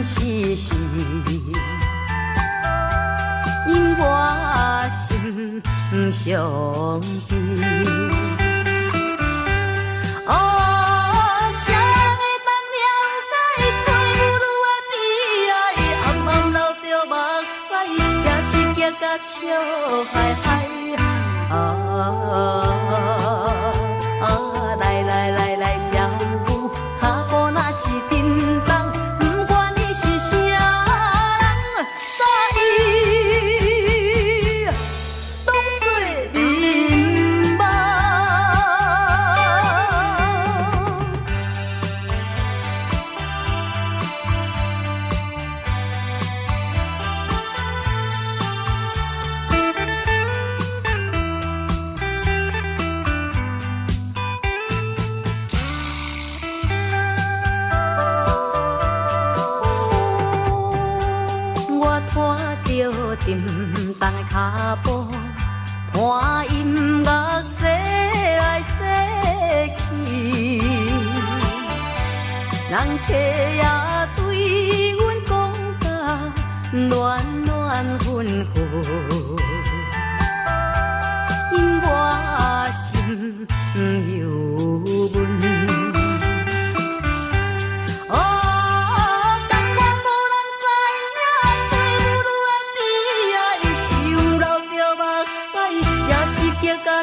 是是，因我心上悲。笑嗨嗨来来来来跳舞，脚步若是震动，不管你是啥人，把伊当作人梦。沉重的脚步，伴音乐洗来洗去，人客也对阮讲甲暖暖混混，因我心犹闷。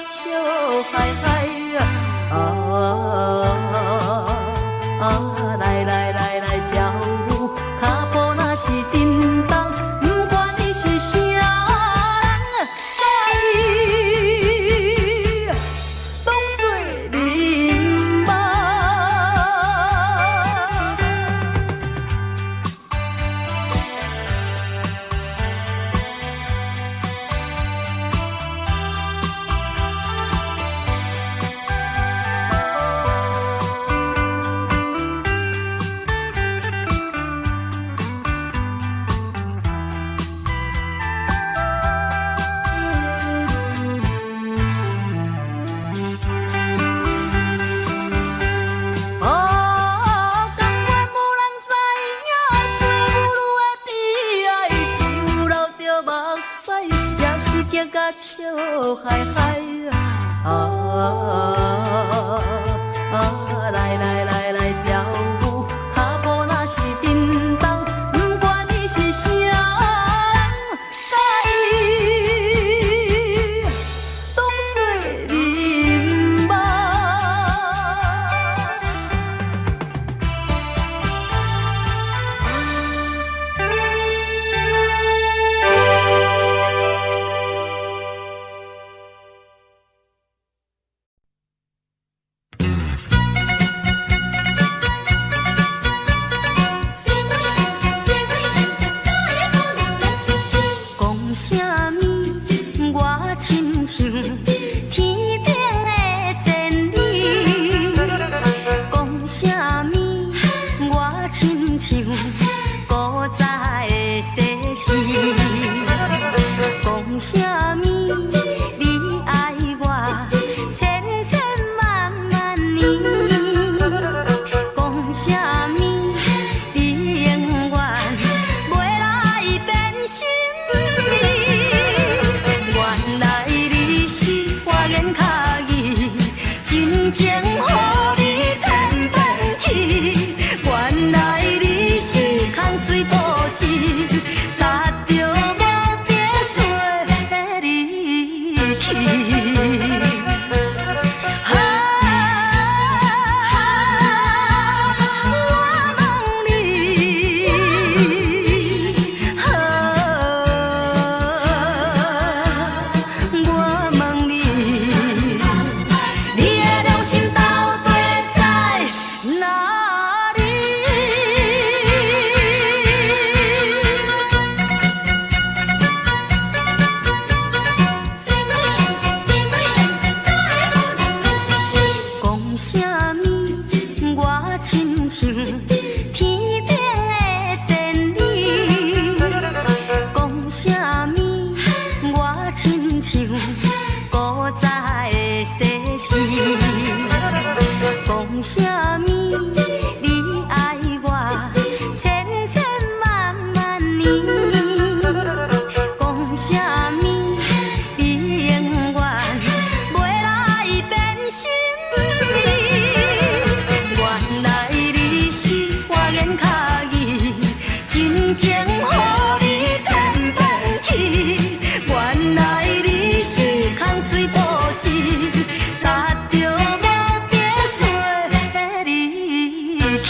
笑嗨嗨来来来来跳舞，脚步若是震动，不管你是啥人，把伊当作人梦。笑嗨嗨来来来来跳舞，脚步若是震动，不管你是啥人，把伊当作人梦。心。情予你偏偏去，原来你是空嘴无舌，踏着无得做离去。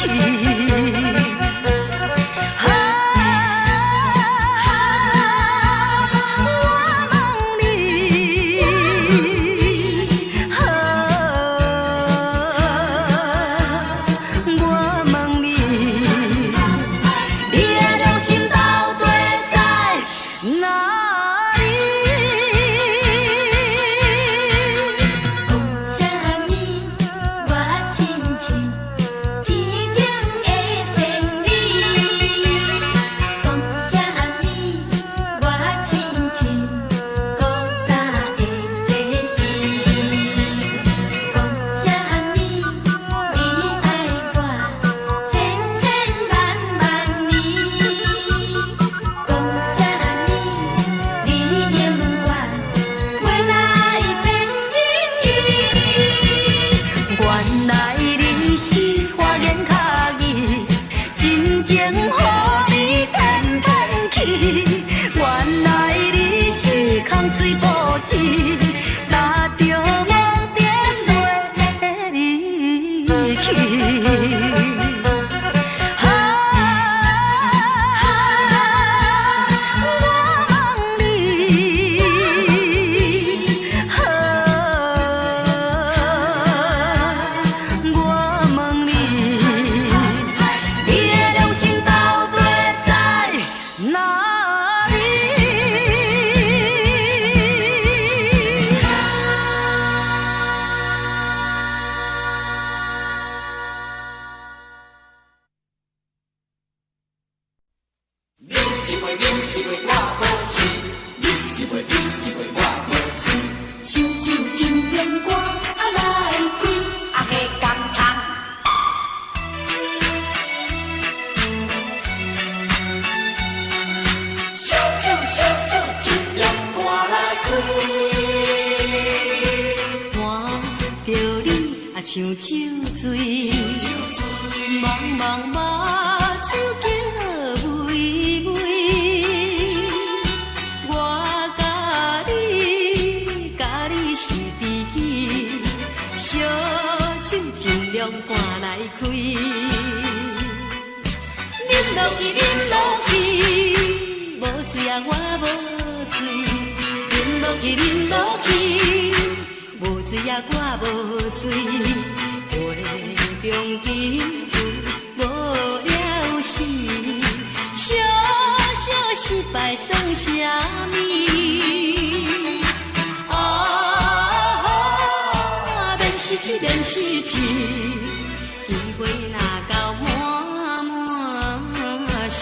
像酒醉，茫茫目睭叫微微。我甲你是知己，烧酒尽量赶来开。饮落去，饮落去，无醉啊我无醉。饮落去，饮落去。无醉啊，我无醉，杯中珍珠无了时，小小失败算啥物？啊，免失志，免失志，机会若到满是。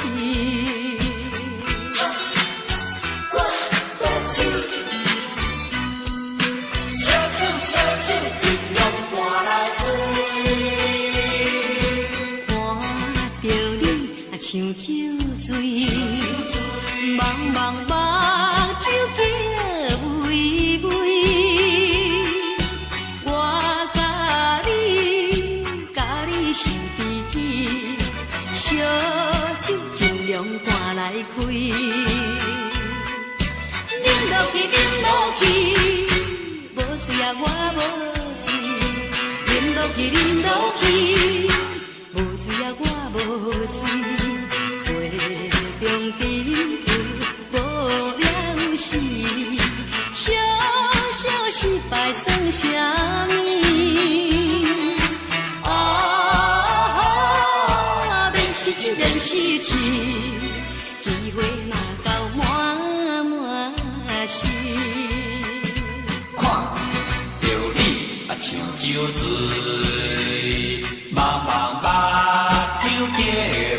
像酒醉，茫茫目睭叫微微。我甲你是知己，烧酒尽量赶来开。饮落去，饮落去，无醉啊我无醉。饮落去，饮落去，无醉啊我无醉。中珍珠无了时，小小失败算啥物？啊，免失志，免失志，机会若到满是。看着你啊，像酒醉，茫茫目睭叫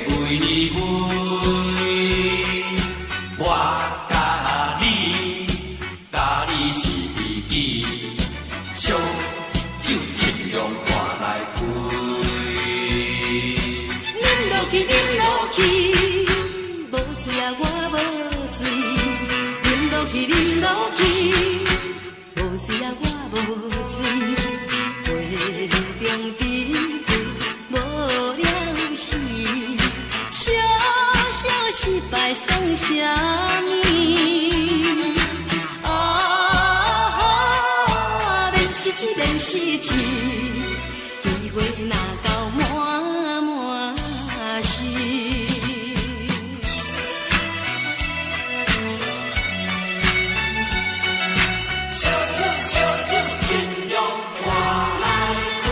微微。我甲你是知己，烧酒尽量赶来开。饮落去，饮落去，无醉啊我无醉。饮落去，饮落去，无醉啊我无醉。杯中珍珠无了时，小小失啥物？啊，免失志，免失志，机会若到满满是。小子，小子，真勇我来开。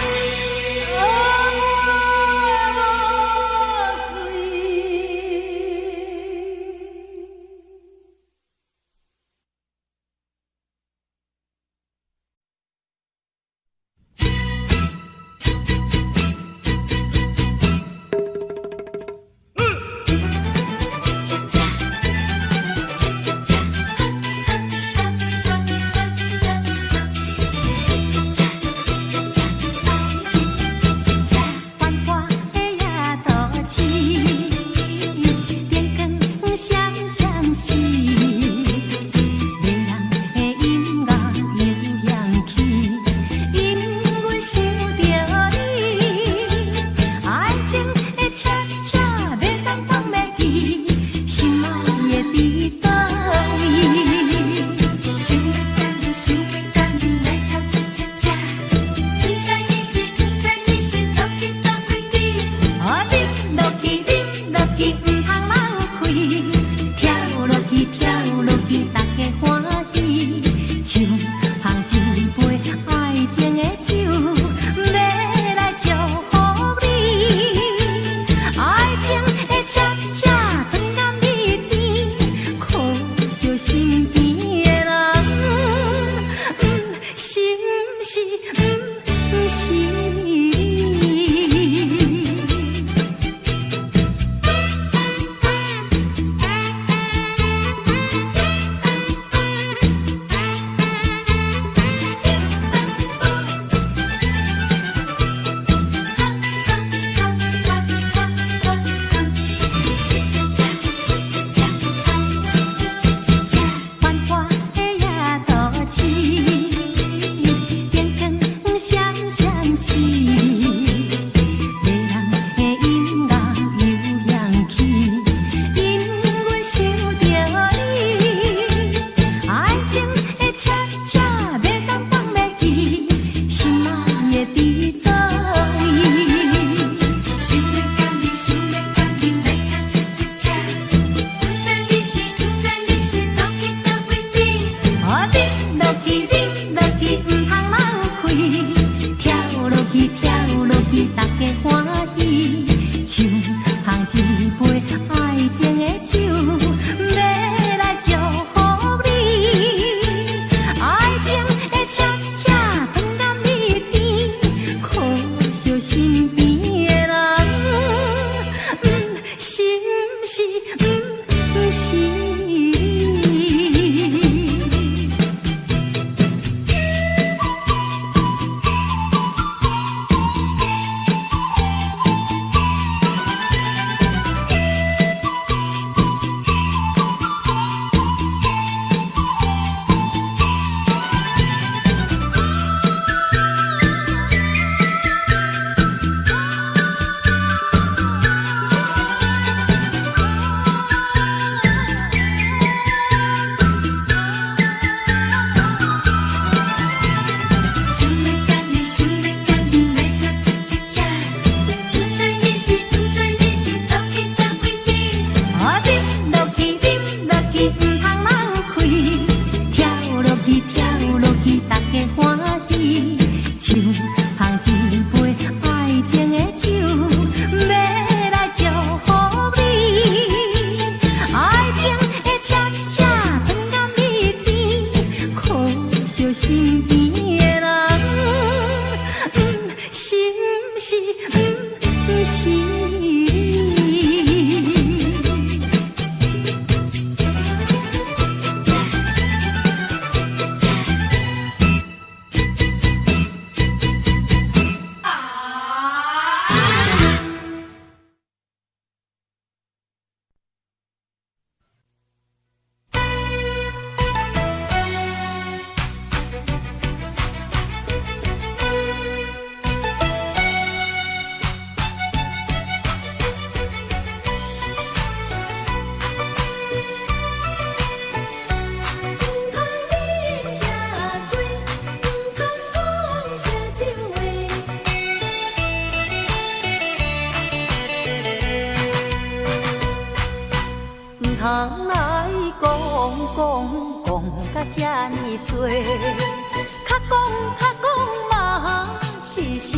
嘛是烧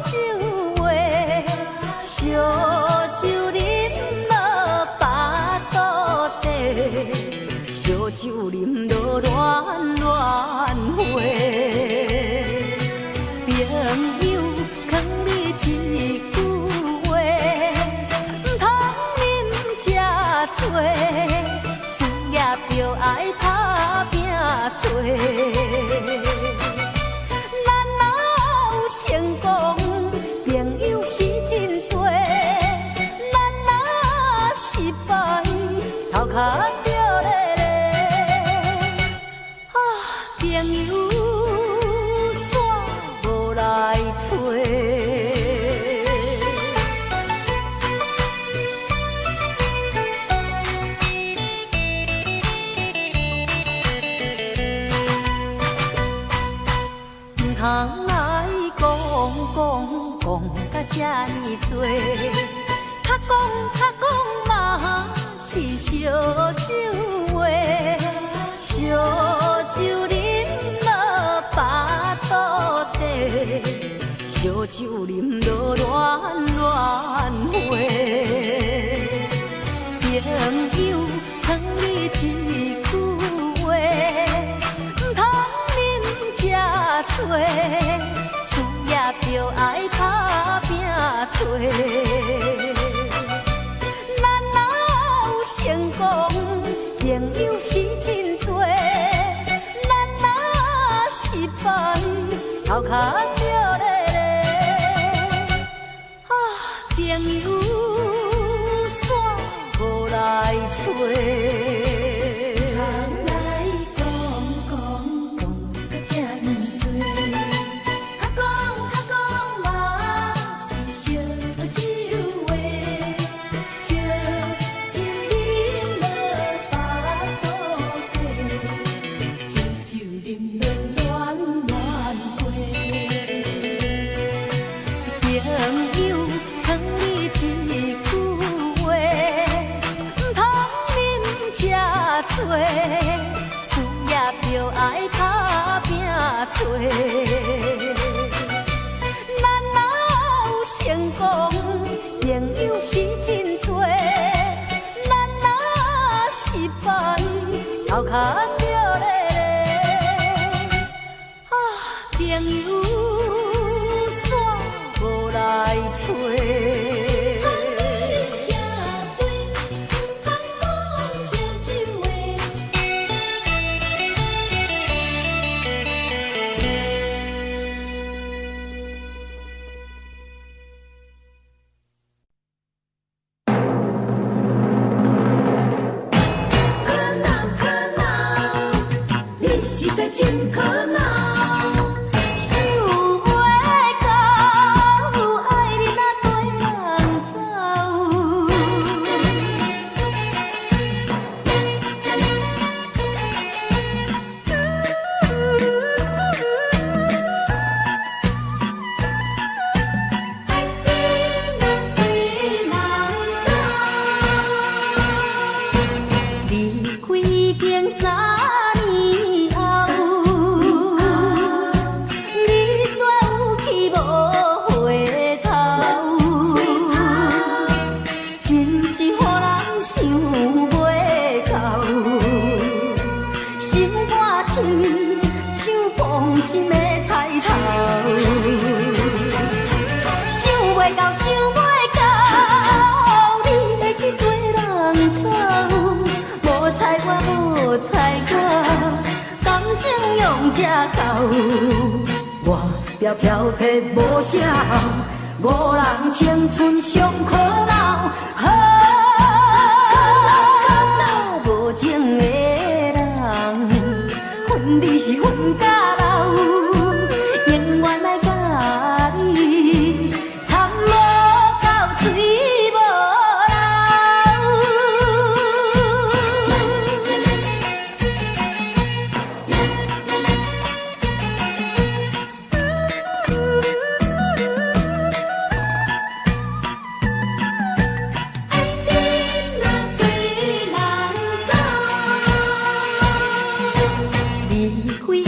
酒话，烧酒啉落巴肚底，烧酒啉落暖暖花。朋友劝你一句话，唔通啉这多，事业就爱打拼做。咱若有成功，朋友是真多；咱若失败，头壳着咧咧。啊，朋友煞无来找。通爱讲甲这呢多，较讲嘛是烧酒话，烧酒啉落巴肚底，烧酒啉落暖暖花。朋友劝你一句话，唔通啉这多，事业就爱打拼做。咱若有成功，朋友是真多；咱若失败，头壳着咧咧。啊，朋友煞无来找。事业就爱打拼做，咱若有成功，朋友是真多；咱若失败，头壳着咧咧。啊，朋友煞无来找。真可恼，想袂到，爱你若对人走。爱你若对人走，离开已经3年后。心的菜头，想袂到，你会去跟人走，无采我无采我，感情用这厚，外表漂泊无啥好，五人青春上可恼，无情的人，恨你是恨甲老。离开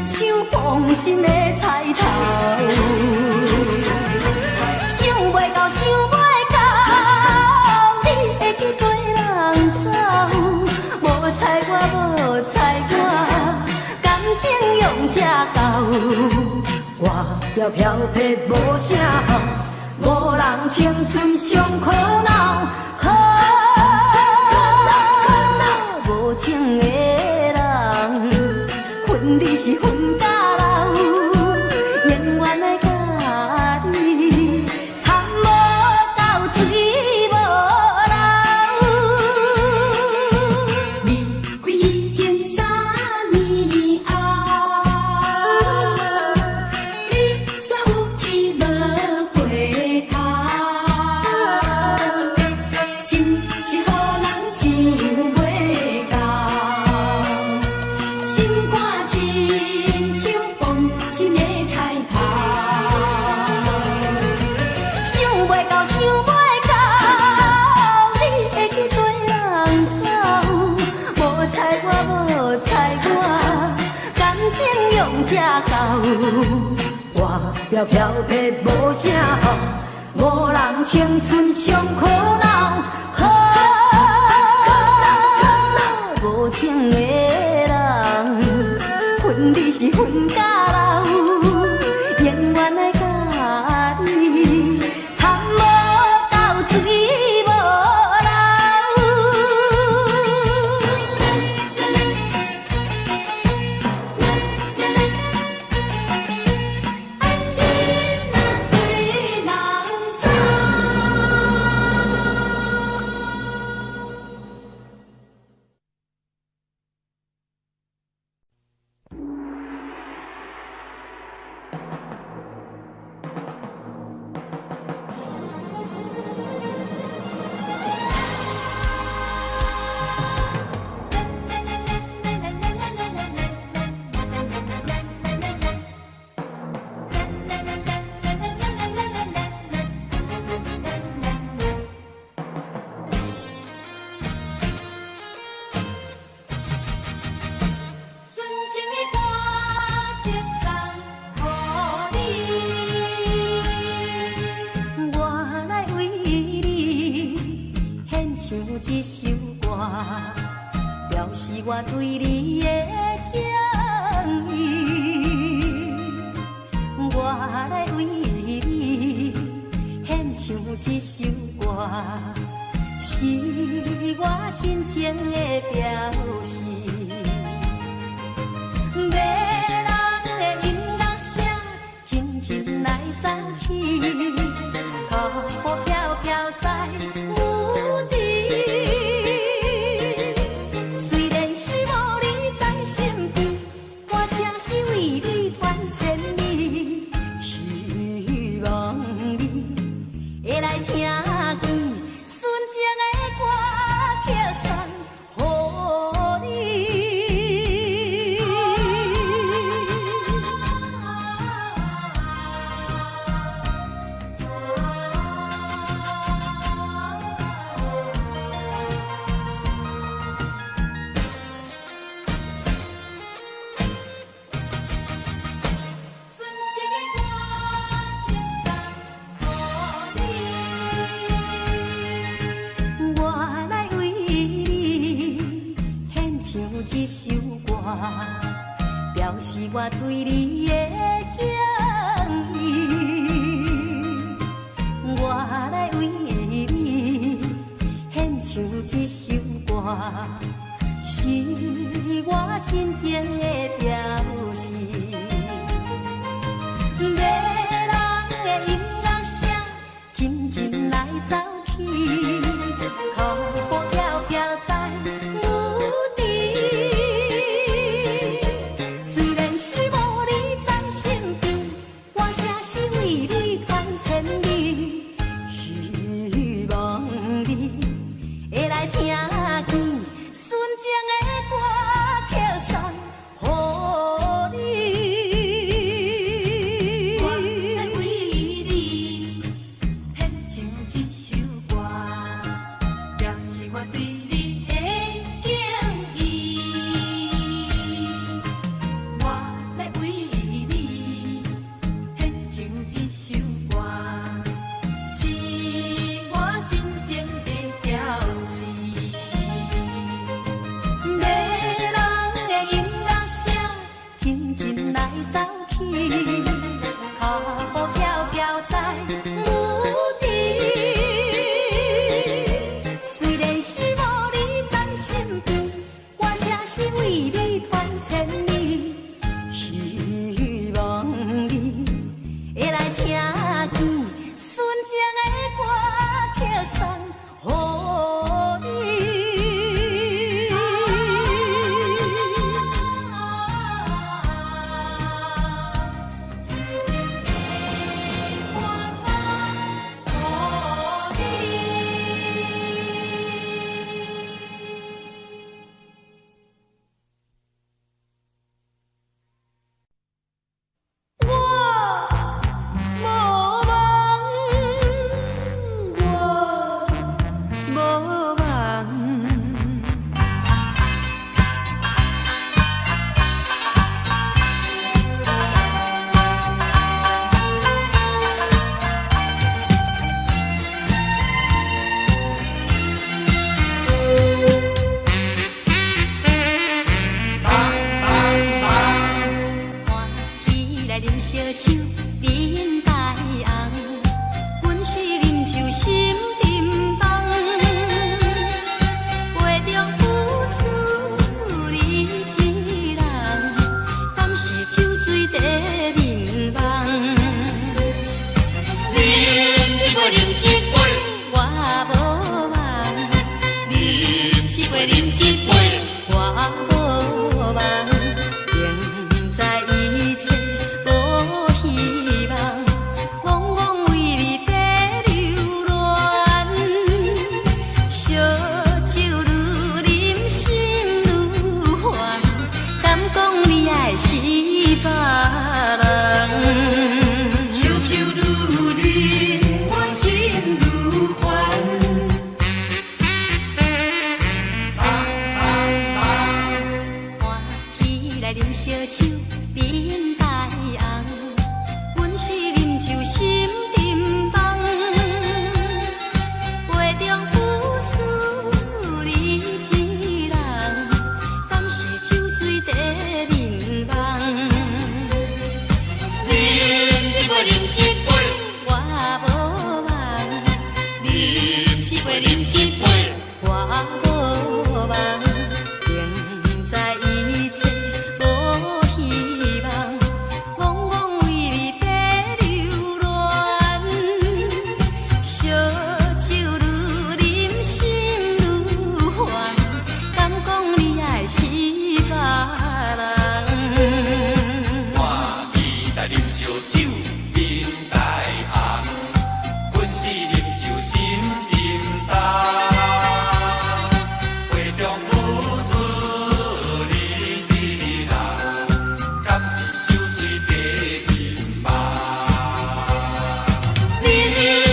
像放心的菜头。想袂到，想袂到，你会去跟人走？无猜我，无猜我，感情用这厚。外表漂泊无啥好，无人青春上苦恼。无情的人，分你是分到老，永远的甲你参无到水无流。离开已经3年后，你煞有去无回头，真是予人想袂到。心肝亲像放心的菜头，想袂到，想袂到，你会去跟人走？无猜我，无猜我，感情用这厚。外表漂泊无啥好，无人青春上苦恼。无情的人，分你是分到老，永远的甲你参无到水无流。爱你若对人走。纯情的歌曲送予你，我来为你献唱这首歌，表示我对你的敬意。我来为你献唱这首歌，是我真情的表示。迷人的音乐声，轻轻来走去，雨飘飘在雨地。虽然是无你在身边，我却是为你传千里。希望你会来听见纯情的歌曲送予你。纯情的歌曲送予你，我来为你献唱这首歌，表示我对你的敬意。我来为你献唱这首歌，是我真情的表示。迷人的音乐声，轻轻来走去，雨飘飘在雨地。虽然是无你在身边，我却是为你传千里。希望你会来听见纯情的歌曲送予你。来走去，脚步飘飘在雨地。虽然是无你在身边，我才是为你传千里。希望你会来听见纯情的歌，曲送予你。烧酒，面带红，阮是啉酒心沉重，杯中付出你一人，敢是酒醉在眠梦？啉一杯，啉一杯，我无梦；啉一杯，啉一杯，我无梦。明知一切无希望，茫茫为你在流连。烧酒愈啉心愈烦，敢讲你爱是别人？烧酒愈啉我心愈烦。来啉烧酒，面带红，阮是啉酒心沉重，杯中付出你一人，敢是酒醉在眠梦？啉一杯，啉一杯，我无梦；啉一杯，啉一杯，我无梦。明知一切无希望，茫茫为你在流连。烧酒愈啉心愈烦，敢讲你爱是别人？欢喜来啉烧酒，面带红，阮是啉酒心沉重。杯中付出你一人，敢是酒醉在眠梦？啉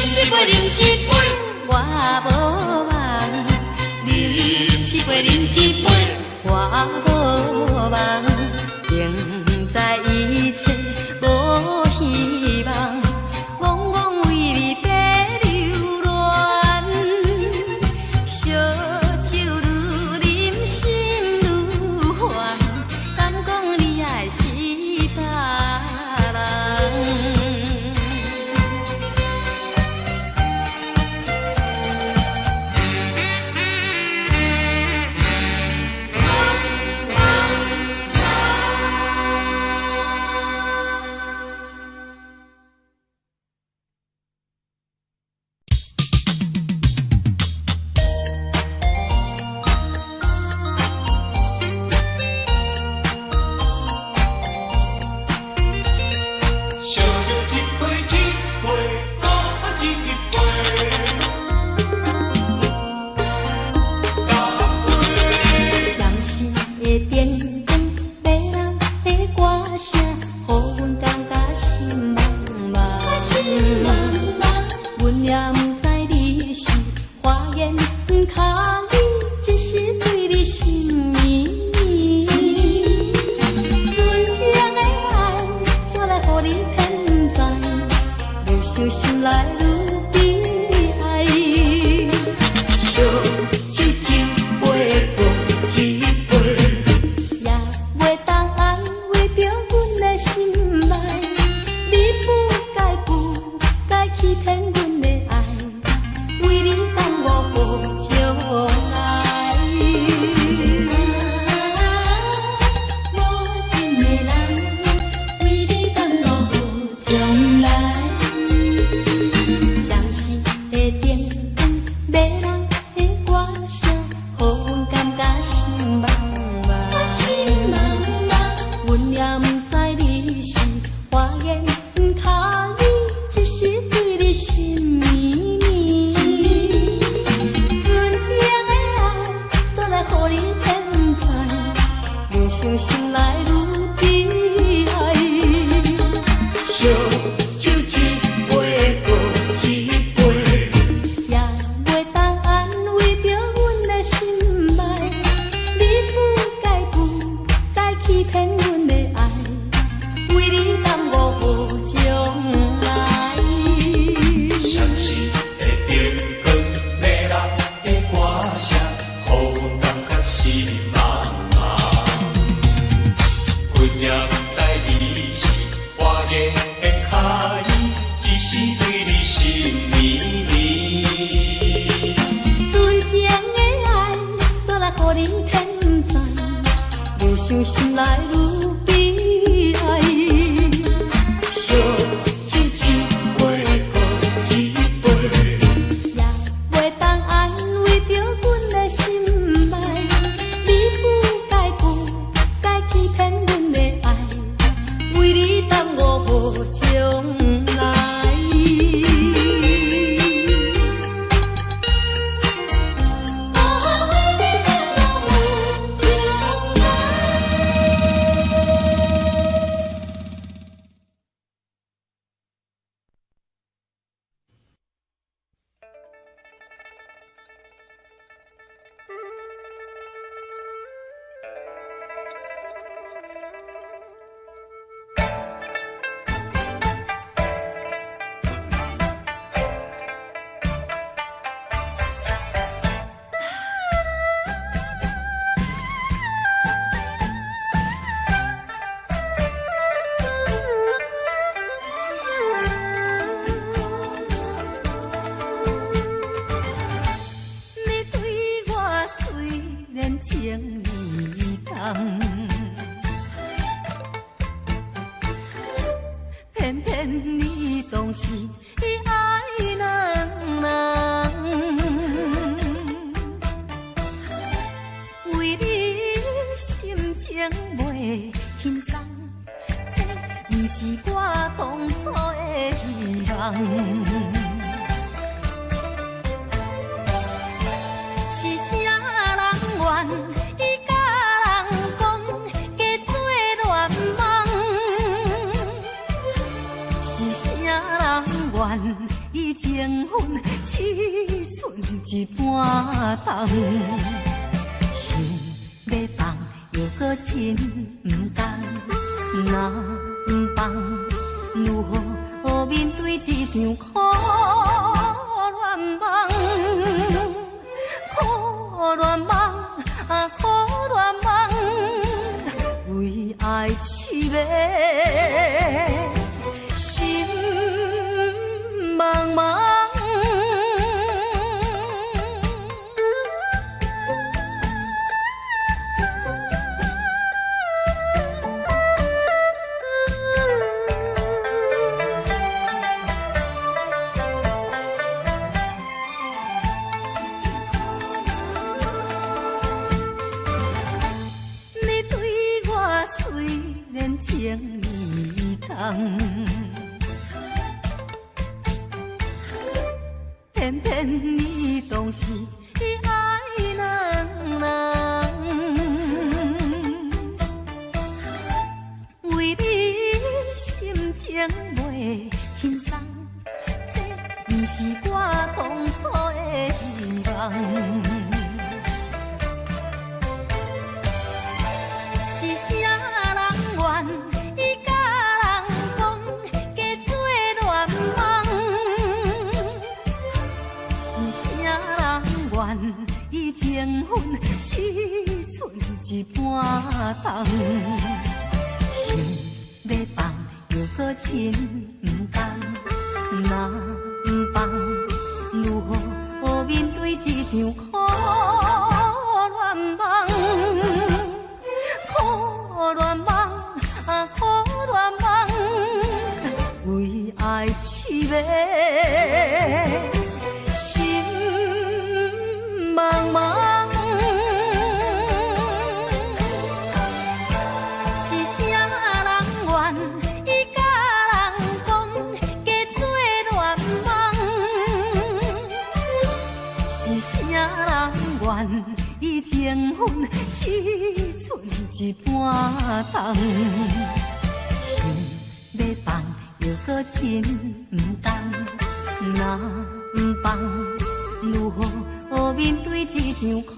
一杯，啉一杯，我无梦；啉一杯，啉一杯，我无梦。明知一切无希望，茫茫为你在流连。烧酒愈啉心愈烦，敢讲你爱是别人？烧酒一杯一杯，搁一杯，干杯！伤心的电灯，迷人的歌声，予阮感觉心茫茫。阮也不知你是花言巧语，只是对你心意。纯情的爱，煞来予你骗在，越想心内愈悲哀。烧酒一杯过一杯，也袂当安慰着阮的的心内，你不该欺骗阮的爱，为你耽误好将来。我真的人，为你耽误好将来。相思的灯光，迷人的歌声，予阮感觉心茫茫。阮也不知你是花言巧语，只是对你心绵绵。纯情的爱，煞来予你骗财，愈想心内愈悲哀。烧酒一杯过一杯，也袂当安慰着阮的心脉，你不该欺骗阮的爱，为你耽误好将来。相思的灯光，迷人的歌声，予阮感觉心茫茫。阮也不知你是花言巧语，只是对你心绵绵。纯情的爱，煞来予你骗财，愈想心内愈悲哀。烧酒一杯过一杯，也袂当安慰着阮的心脉，你不该欺骗阮的爱，为你耽误好将来。你对我虽然情意重，偏偏你总是爱两人。为你心情袂轻松，这不是我当初的希望。是啥人愿意甲人讲，加做恋梦？是啥人愿意情分只剩一半重？想要放又搁真不甘，若不放，如何面对这场苦恋梦？苦恋梦啊，苦恋梦，为爱痴迷，心茫茫。情意重，偏偏你总是爱两人。为你心情袂轻松，这不是我当初的希望。是啥人愿意甲人讲，加做恋梦？是啥人愿意情分只剩一半重？想要真不同，若不放，如何面对这场苦恋梦？苦恋梦啊，苦恋梦，为爱痴迷，心茫茫。是啥人愿伊甲人讲加做恋梦？是啥人愿伊情分只剩一半重？想要放又搁真不甘，若不放，如何面对这场苦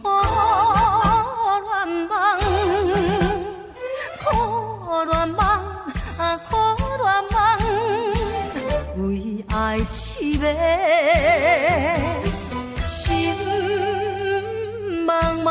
恋梦？苦恋梦啊，苦恋梦，为爱痴迷，心茫茫。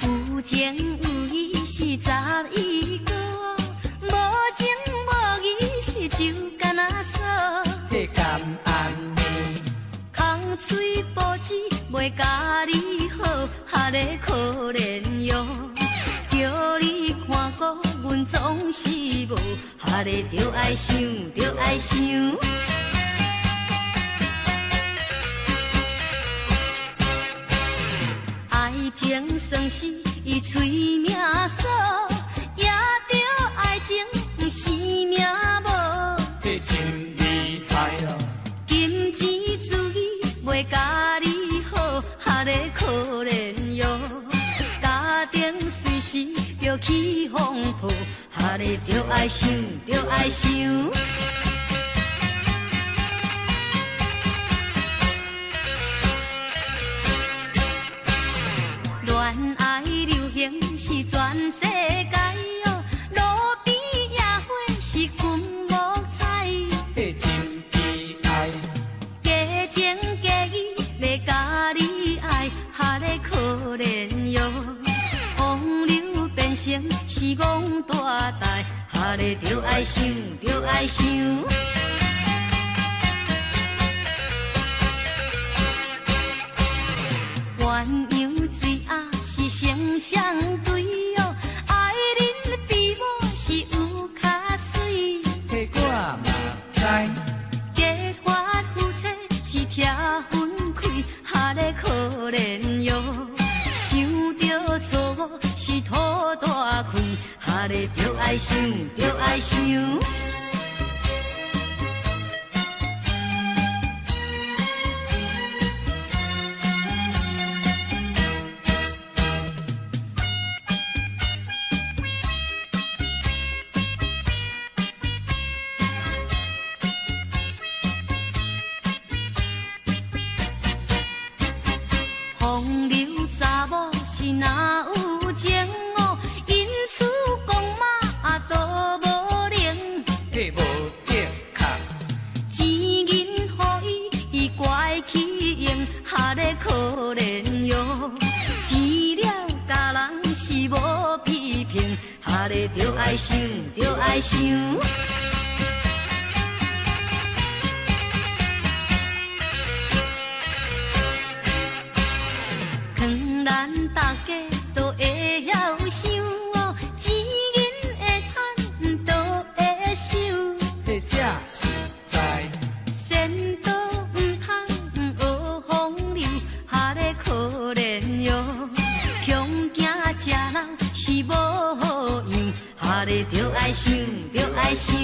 有情有义是11个，无情无义是酒干那锁。迄甘安暝，空嘴报纸袂甲你好，哈个可怜哟。叫你看顾，阮总是无，哈个着爱想，着爱想。爱情算是伊催命锁，也着爱情生命无。迄真厉害哦！金钱主义袂甲你好，哈个可怜哟。家庭随时着起风暴，哈个着爱想，着爱想。恋爱流行是全世界哦，路边野花是金木彩。迄真悲哀，假情假意要甲你爱，哈个可怜哟。风流变成是戆大台，哈个着爱想，着爱想。鸳鸯水鸭是成双对哦，爱人比我是有较水。迄我嘛知，结发夫妻是拆分开，哈个可怜哟。想着错误是土大开，哈个着爱想，着爱想。风流查某是哪有情哦，因此讲嘛都无灵。迄无得空，钱银予伊怪起用，哈个可怜哟。钱了家人是无批评，哈个着爱想，着爱想。劝咱大家都会晓想哦，钱银会趁都会收。迄才实在，仙道唔通学风流，哈个可怜哟。穷惊食老是无好样，哈个着爱想，着爱想。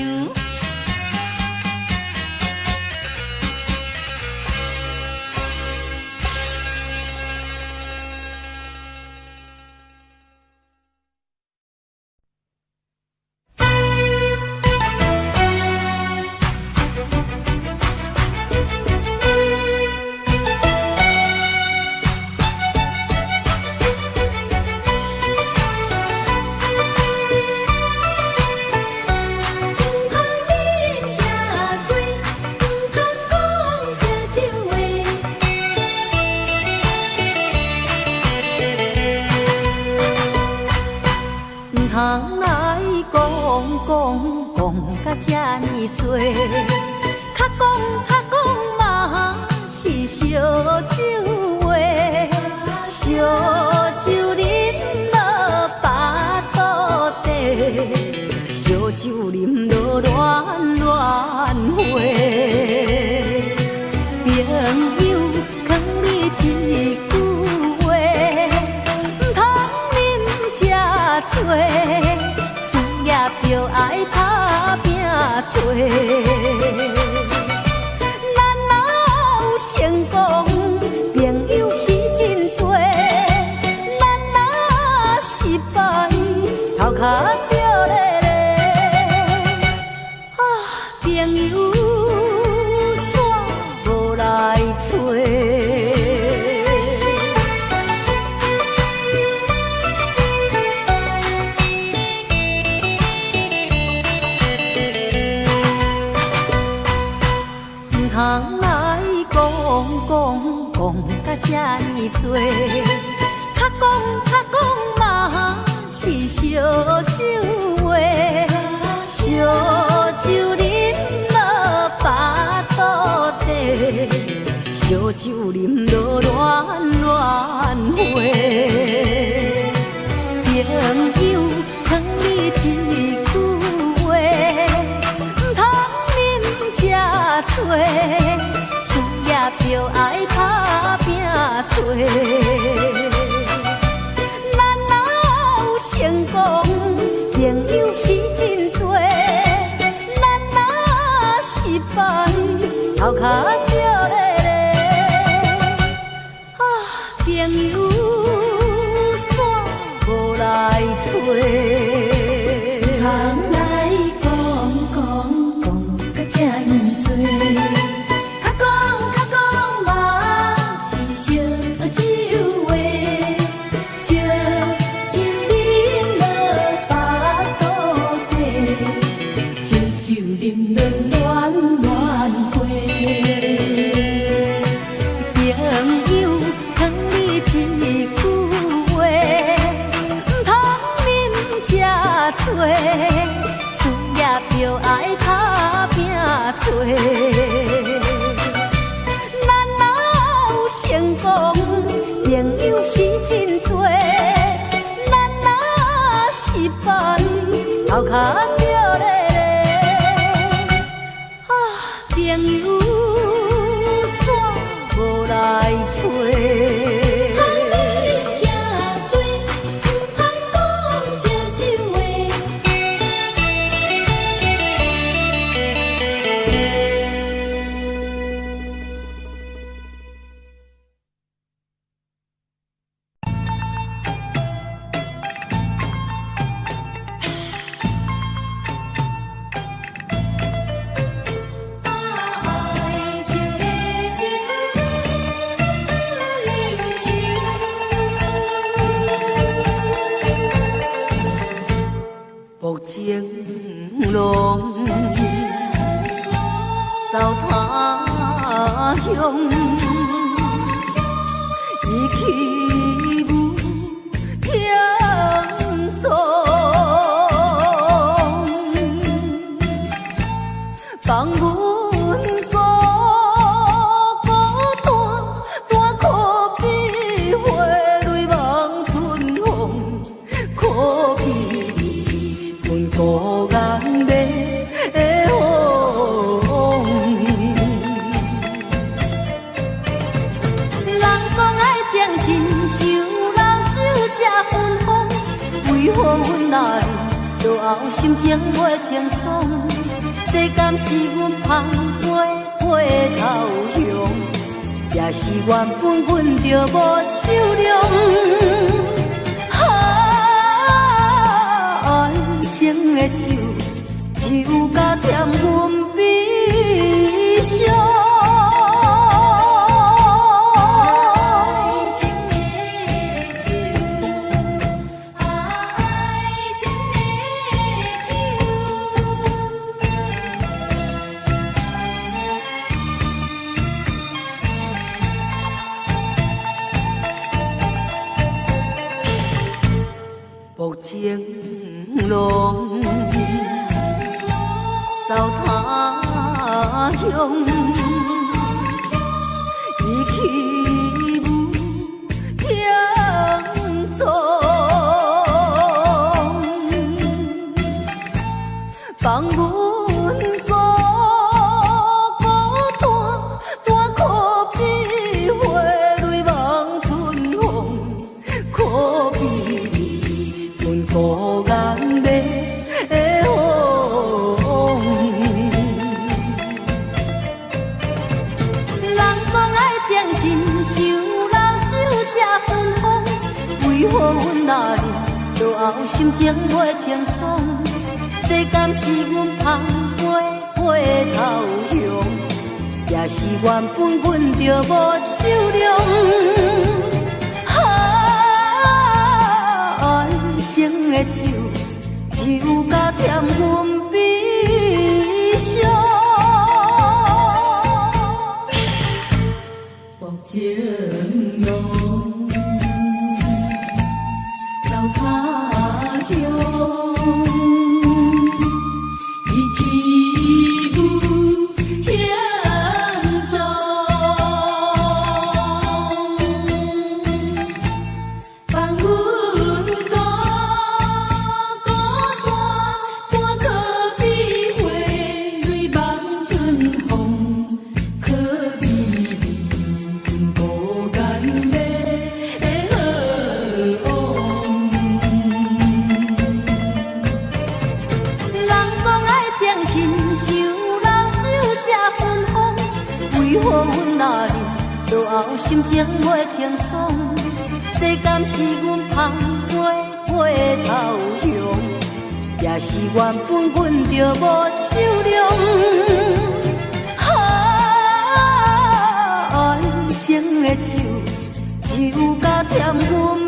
多，较讲嘛是烧酒话，烧酒啉落巴肚底，烧酒啉落暖暖花。朋友劝你一句话，唔通啉这多，事业就爱打拼做。咱若有成功，朋友是真多；咱若失败，头壳着咧咧。啊，朋友煞无来找。通来讲甲这呢多，较讲嘛是烧酒话，烧酒啉落巴肚底，烧酒啉落暖暖花。朋友劝你一句话，唔通啉这多，事业就爱打拼做。咱若有成功，朋友是真多；咱若失败，头壳着咧咧。啊，朋友煞无来找。通来讲甲这呢多，较讲嘛是烧酒话，烧酒啉落巴肚底，烧酒啉落暖暖花。朋友劝你一句话，唔通啉这多，事业就爱打拼做。咱若有成功，朋友是真多；咱若失败，头壳着咧咧。啊，朋友煞无来找。目前拢走他乡，伊去无听从，放阮孤单可比花蕊望春风，可比阮孤雁的风。人讲爱将亲像老酒这芬芳，为何阮来落后心情袂轻松？这敢是阮芳飞头向，也是缘分阮着无手量。爱情的酒，酒甲添阮悲伤。目前拢走他强，伊起舞轻松，放阮孤单，单可比花蕊望春风，可比阮孤雁马红。人总爱将亲像老酒吃芬芳，为何阮若啉落后心情袂清爽？这敢是阮芳花回头香，也是原本阮就无酒量。爱情的酒，酒甲添阮悲伤。目情浓，老他乡。为何阮若啉落后心情袂清爽？这敢是阮芳花回头香，也是原本阮就无酒量。爱情的酒，酒甲添阮。